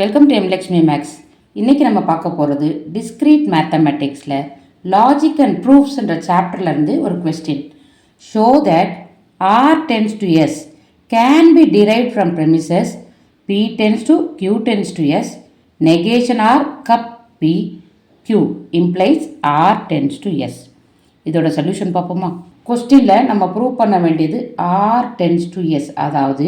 Welcome to எம்லக்ஷ்மி maths. இன்றைக்கி நம்ம பார்க்க போகிறது டிஸ்க்ரீட் மேத்தமெட்டிக்ஸில் லாஜிக் அண்ட் ப்ரூஃப்ஸ்ன்ற சாப்டர்லேருந்து ஒரு question. Show that R tends to S can be derived from premises P tends to Q tends to S negation R cup P Q implies R tends to S. இதோட solution பார்ப்போமா? கொஸ்டினில் நம்ம prove பண்ண வேண்டியது R tends to S, அதாவது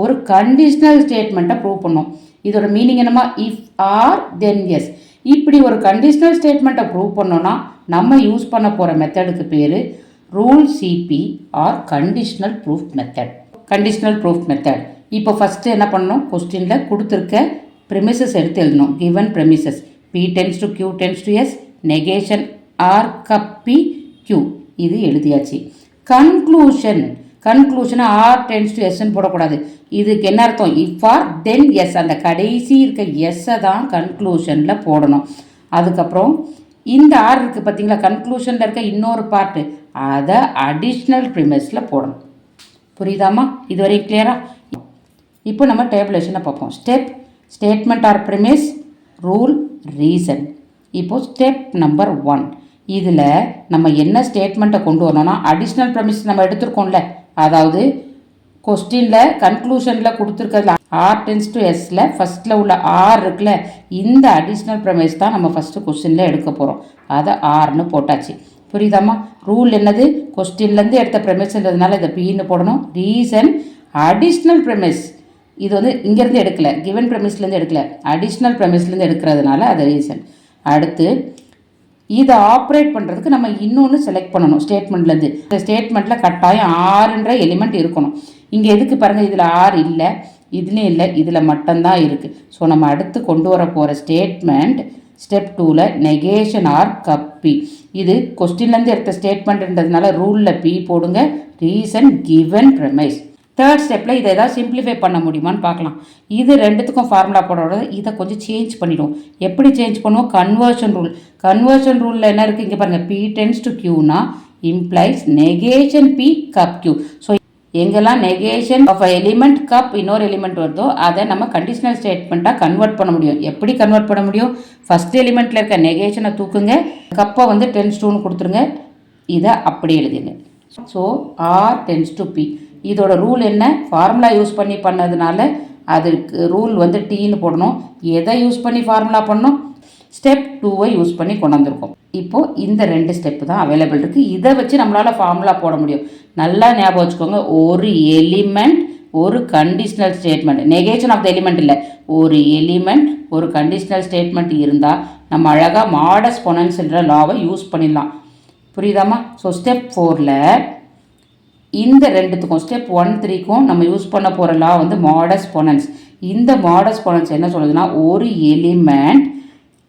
ஒரு conditional ஸ்டேட்மெண்ட்டை prove பண்ணோம். இதோட மீனிங் என்னமா? If R then S. இப்படி ஒரு கண்டிஷ்னல் ஸ்டேட்மெண்ட்டை ப்ரூவ் பண்ணோன்னா நம்ம யூஸ் பண்ண போகிற மெத்தடுக்கு பேர் rule CP or conditional proof method. Conditional proof method. இப்போ ஃபஸ்ட்டு என்ன பண்ணணும்? கொஸ்டினில் கொடுத்துருக்க ப்ரெமிசஸ் எடுத்து எழுதணும். Given premises P tends to Q tends to S negation R cup P Q, இது எழுதியாச்சு. கன்க்ளூஷனை ஆர் டென்ஸ் டு எஸ்ன்னு போடக்கூடாது. இதுக்கு என்ன அர்த்தம்? இஃப் ஆர் தென் எஸ், அந்த கடைசி இருக்க எஸ்ஸை தான் கன்க்ளூஷனில் போடணும். அதுக்கப்புறம் இந்த ஆர் இருக்குது பார்த்தீங்களா, கன்க்ளூஷனில் இருக்க இன்னொரு பார்ட்டு, அதை அடிஷ்னல் ப்ரிமிஸில் போடணும். புரியுதாமா? இது வரைக்கும் கிளியரா? இப்போ நம்ம டேபிளேஷனை பார்ப்போம். Statement or premise, rule, reason. இப்போது ஸ்டெப் நம்பர் 1, இதில் நம்ம என்ன ஸ்டேட்மெண்ட்டை கொண்டு வரணும்னா அடிஷ்னல் ப்ரெமிஸ் நம்ம எடுத்துருக்கோம்ல, அதாவது கொஸ்டினில் கன்க்ளூஷனில் கொடுத்துருக்கிறதுல ஆர் டென்ஸ் டு எஸ்ஸில் ஃபஸ்ட்டில் உள்ள ஆர் இருக்குல்ல, இந்த அடிஷ்னல் ப்ரெமிஸ் தான் நம்ம ஃபஸ்ட்டு கொஸ்டினில் எடுக்க போகிறோம். அதை ஆர்னு போட்டாச்சு. புரியுதாம்மா? ரூல் என்னது? கொஸ்டின்லேருந்து எடுத்த ப்ரெமிஸ்ன்றதுனால இதை பின்னு போடணும். ரீசன் அடிஷ்னல் ப்ரெமிஸ், இது வந்து இங்கேருந்து எடுக்கலை, கிவன் ப்ரெமிஸ்லேருந்து எடுக்கலை, அடிஷ்னல் ப்ரெமிஸ்லேருந்து எடுக்கிறதுனால அது ரீசன். அடுத்து இதை ஆப்ரேட் பண்ணுறதுக்கு நம்ம இன்னொன்று செலக்ட் பண்ணணும் ஸ்டேட்மெண்ட்லேருந்து. இந்த ஸ்டேட்மெண்ட்டில் கட்டாயம் ஆறுன்ற எலிமெண்ட் இருக்கணும். இங்கே எதுக்கு பாருங்கள், இதில் ஆர் இல்லை, இதுலேயும் இல்லை, இதில் மட்டும்தான் இருக்குது. ஸோ நம்ம அடுத்து கொண்டு வர போகிற ஸ்டேட்மெண்ட் ஸ்டெப் 2ல் நெகேஷன் ஆர் கப்பி. இது கொஸ்டின்லேருந்து எடுத்த ஸ்டேட்மெண்ட்ன்றதுனால ரூலில் பி போடுங்க. Reason given premise. தேர்ட் ஸ்டெப்பில் இதை ஏதாவது சிம்பிளிஃபை பண்ண முடியுமான்னு பார்க்கலாம். இது ரெண்டுத்துக்கும் ஃபார்முலா போடுறது, இதை கொஞ்சம் சேஞ்ச் பண்ணிவிடுவோம். எப்படி சேஞ்ச் பண்ணுவோம்? கன்வர்ஷன் ரூலில் என்ன இருக்குது இங்கே பாருங்கள், பி டென்ஸ் டு கியூனா implies negation P cup Q. So எங்கெல்லாம் நெகேஷன் ஆஃப் எலிமெண்ட் கப் இன்னொரு எலிமெண்ட் வருதோ அதை நம்ம கண்டிஷனல் ஸ்டேட்மெண்ட்டாக கன்வெர்ட் பண்ண முடியும். எப்படி கன்வெர்ட் பண்ண முடியும்? ஃபஸ்ட் எலிமெண்ட்டில் இருக்க நெகேஷனை தூக்குங்க, கப்பை வந்து டென்ஸ் டூன்னு கொடுத்துருங்க, இதை அப்படி எழுதுங்க. So R tends to P. இதோட ரூல் என்ன? ஃபார்முலா யூஸ் பண்ணி பண்ணதுனால அதுக்கு ரூல் வந்து டீன்னு போடணும். எதை யூஸ் பண்ணி ஃபார்முலா பண்ணணும்? ஸ்டெப் 2வை யூஸ் பண்ணி கொண்டு வந்திருக்கோம். இப்போது இந்த 2 ஸ்டெப்பு தான் அவைலபிள் இருக்குது. இதை வச்சு நம்மளால் ஃபார்முலா போட முடியும். நல்லா ஞாபகம் வச்சுக்கோங்க, ஒரு எலிமெண்ட் ஒரு conditional statement, negation of the element இல்லை, ஒரு எலிமெண்ட் ஒரு கண்டிஷ்னல் ஸ்டேட்மெண்ட் இருந்தால் நம்ம அழகாக மாடஸ் பொனன்ஸ்ன்ற லாவை யூஸ் பண்ணிடலாம். புரியுதாம்மா? ஸோ ஸ்டெப் 4ல் இந்த ரெண்டுத்துக்கும் ஸ்டெப் 1, 3க்கும் நம்ம யூஸ் பண்ண போகிற லா வந்து மாடஸ் பொனன்ஸ். இந்த மாடஸ் பொனன்ஸ் என்ன சொல்லுதுன்னா, ஒரு எலிமெண்ட்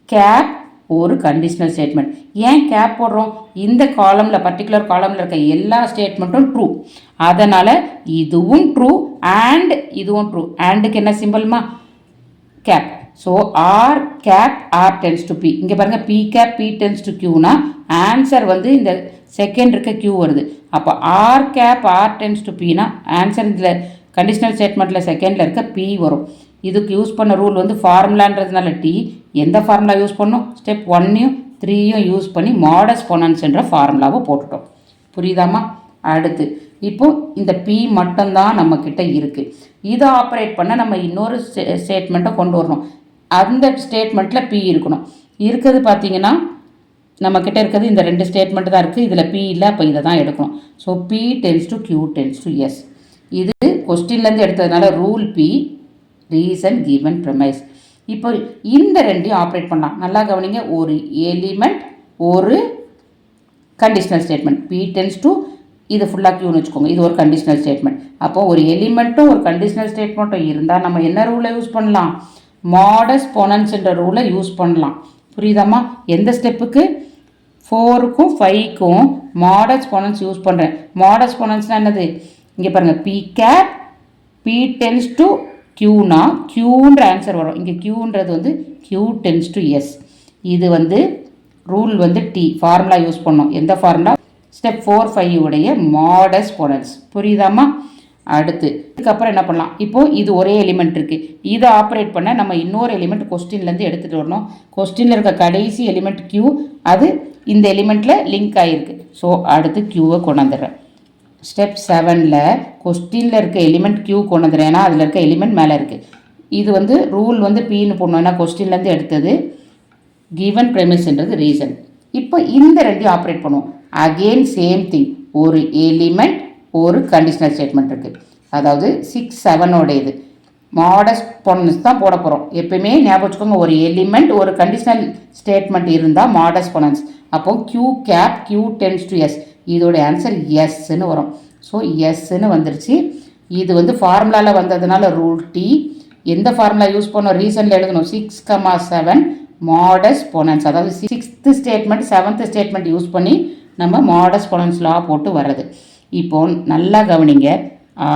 கேப் ஒரு கண்டிஷ்னல் ஸ்டேட்மெண்ட். ஏன் கேப் போடுறோம்? இந்த காலமில் பர்டிகுலர் காலமில் இருக்க எல்லா ஸ்டேட்மெண்ட்டும் ட்ரூ, அதனால் இதுவும் ட்ரூ அண்ட் இதுவும் ட்ரூ. அண்டுக்கு என்ன சிம்பிள்மா? Cap. So R cap R tends to P. இங்கே பாருங்கள், P cap P tends to கியூனா ஆன்சர் வந்து இந்த செகண்ட் இருக்க கியூ வருது. அப்போ R cap R tends to பினா ஆன்சர் இதில் கண்டிஷனல் ஸ்டேட்மெண்ட்டில் செகண்டில் இருக்க பி வரும். இதுக்கு யூஸ் பண்ண ரூல் வந்து ஃபார்முலான்றதுனால டி. எந்த ஃபார்முலா யூஸ் பண்ணோம்? ஸ்டெப் 1யும் 3யும் யூஸ் பண்ணி மாடஸ் பொனன்ஸ்ன்ற ஃபார்முலாவை போட்டுட்டோம். புரியுதாம்மா? அடுத்து இப்போது இந்த பி மட்டும்தான் நம்மக்கிட்ட இருக்குது. இதை ஆப்ரேட் பண்ண நம்ம இன்னொரு ஸ்டேட்மெண்ட்டை கொண்டு வரணும். அந்த ஸ்டேட்மெண்ட்டில் பி இருக்கணும். இருக்கிறது பார்த்தீங்கன்னா நம்மக்கிட்ட இருக்கிறது இந்த 2 ஸ்டேட்மெண்ட் தான் இருக்குது. இதில் பி இல்லை, அப்போ இதை தான் எடுக்கணும். So P tends to Q tends to S. இது கொஸ்டின்லேருந்து எடுத்ததுனால rule P, reason given premise. இப்போ இந்த 2யும் ஆப்ரேட் பண்ணலாம். நல்லா கவனிங்க, ஒரு எலிமெண்ட் ஒரு conditional statement, P tends to இது ஃபுல்லாக கியூன்னு வச்சுக்கோங்க, இது ஒரு கண்டிஷ்னல் ஸ்டேட்மெண்ட். அப்போ ஒரு எலிமெண்ட்டும் ஒரு கண்டிஷ்னல் ஸ்டேட்மெண்ட்டும் இருந்தால் நம்ம என்ன ரூலை யூஸ் பண்ணலாம்? மாடஸ் பொனன்ஸ்ன்ற ரூலை யூஸ் பண்ணலாம். புரியுதாம்மா? எந்த ஸ்டெப்புக்கு? 4க்கும் 5க்கும் மாடஸ் பொனன்ஸ் யூஸ் பண்ணுறேன். மாடஸ் பொனன்ஸ்னால் என்னது? இங்கே பாருங்கள், P cap P tends to கியூனா கியூன்ற ஆன்சர் வரும். இங்கே கியூன்றது வந்து கியூ டென்ஸ் டு எஸ். இது வந்து ரூல் வந்து டி, ஃபார்முலா யூஸ் பண்ணோம். எந்த ஃபார்முலா? ஸ்டெப் 4, 5 உடைய மாடஸ் பொனன்ஸ். புரியுதாம்மா? அடுத்து இதுக்கப்புறம் என்ன பண்ணலாம், இப்போது இது ஒரே எலிமெண்ட் இருக்குது, இதை ஆப்ரேட் பண்ண நம்ம இன்னொரு எலிமெண்ட் கொஸ்டின்லேருந்து எடுத்துகிட்டு வரணும். கொஸ்டினில் இருக்க கடைசி எலிமெண்ட் Q, அது இந்த எலிமெண்ட்டில் லிங்க் ஆகிருக்கு. ஸோ அடுத்து Qவை கொண்டு வந்துடுறேன். ஸ்டெப் 7ல் கொஸ்டினில் இருக்க எலிமெண்ட் Q கொண்டு வந்துடுறேன், ஏன்னா அதில் இருக்க எலிமெண்ட் மேலே இருக்குது. இது வந்து ரூல் வந்து Pன்னு போடணும், ஏன்னா கொஸ்டின்லேருந்து எடுத்தது. கிவன் ப்ரெமிஸ்ன்றது ரீசன். இப்போ இந்த ரெண்டையும் ஆப்ரேட் பண்ணுவோம். அகெயின் சேம் திங், ஒரு எலிமெண்ட் ஒரு கண்டிஷனல் ஸ்டேட்மெண்ட் இருக்குது. அதாவது 6, 7ஓட இது மாடஸ்ட் பொனன்ஸ் தான் போட போகிறோம். எப்பயுமே ஞாபகம் வச்சுக்கோங்க, ஒரு எலிமெண்ட் ஒரு கண்டிஷனல் ஸ்டேட்மெண்ட் இருந்தால் மாடஸ்ட் பொனன்ஸ். அப்போ Q cap Q tends to S, இதோட ஆன்சர் எஸ்ன்னு வரும். ஸோ எஸ்ன்னு வந்துருச்சு. இது வந்து ஃபார்முலாவில் வந்ததுனால ரூல் T. எந்த ஃபார்முலா யூஸ் பண்ணோம், ரீசனில் எழுதணும். 6, 7 மாடஸ்ட் பொனன்ஸ், அதாவது 6th statement 7th statement use பண்ணி நம்ம மாடஸ்ட் பொனன்ஸ் லா போட்டு வர்றது. இப்போது நல்லா கவனிங்க,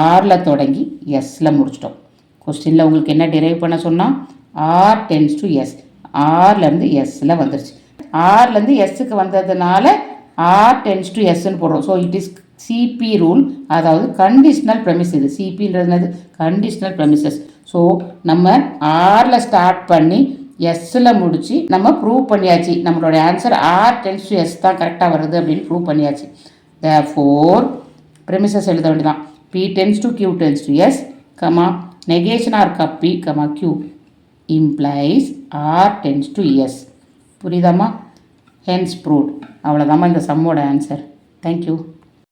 ஆரில் தொடங்கி எஸ்ஸில் முடிச்சிட்டோம். கொஸ்டினில் உங்களுக்கு என்ன டிரைவ் பண்ண சொன்னால் R டென்ஸ் டு எஸ், ஆர்லேருந்து எஸ்ஸில் வந்துருச்சு. ஆர்லேருந்து எஸ்ஸுக்கு வந்ததுனால R டென்ஸ் டு எஸ்ன்னு போடுறோம். So it is CP rule, அதாவது கண்டிஷ்னல் ப்ரெமிஸ். இது சிபின்றது கண்டிஷ்னல் ப்ரெமிசஸ். ஸோ நம்ம ஆரில் ஸ்டார்ட் பண்ணி எஸ்ஸில் முடித்து நம்ம ப்ரூவ் பண்ணியாச்சு. நம்மளோட answer R tends to S தான் கரெக்டாக வருது அப்படின்னு ப்ரூவ் பண்ணியாச்சு. therefore ப்ரெமிசஸ் எழுத வேண்டியதான். P tends to Q tends to S, negation or P, Q implies R tends to S. புரியுதாம்மா? hence proved. அவ்வளோதாம்மா இந்த சம்மோட ஆன்சர். தேங்க்யூ.